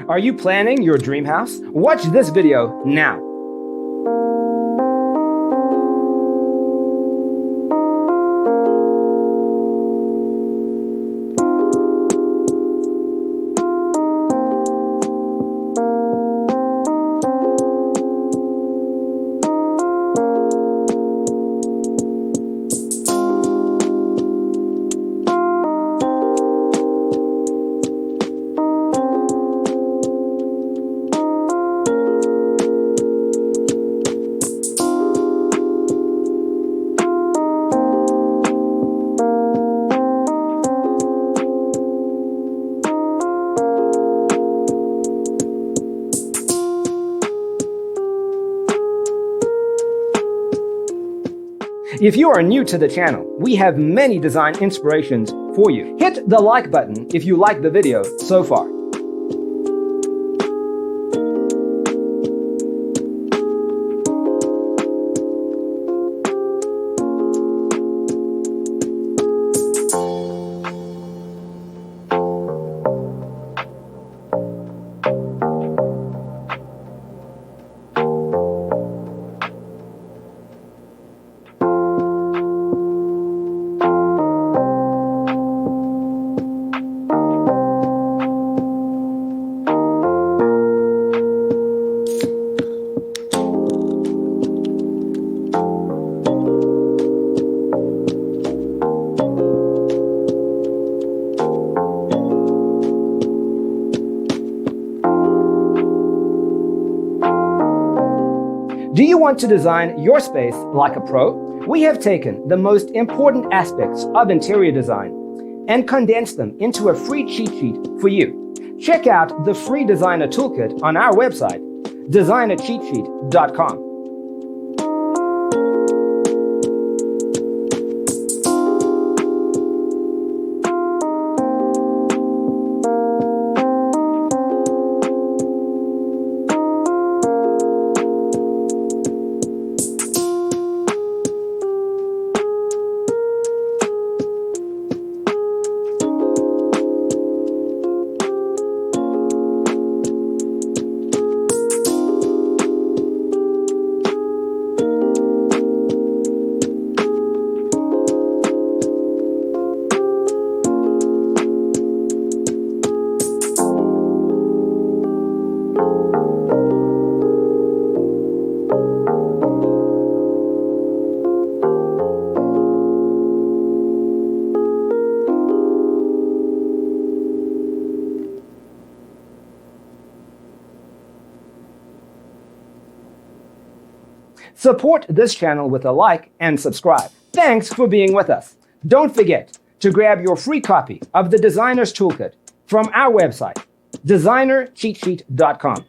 Are you planning your dream house? Watch this video now. If you are new to the channel, we have many design inspirations for you. Hit the like button if you like the video so far. Do you want to design your space like a pro? We have taken the most important aspects of interior design and condensed them into a free cheat sheet for you. Check out the free designer toolkit on our website, designercheatsheet.com. Support this channel with a like and subscribe. Thanks for being with us. Don't forget to grab your free copy of the Designer's Toolkit from our website, designercheatsheet.com.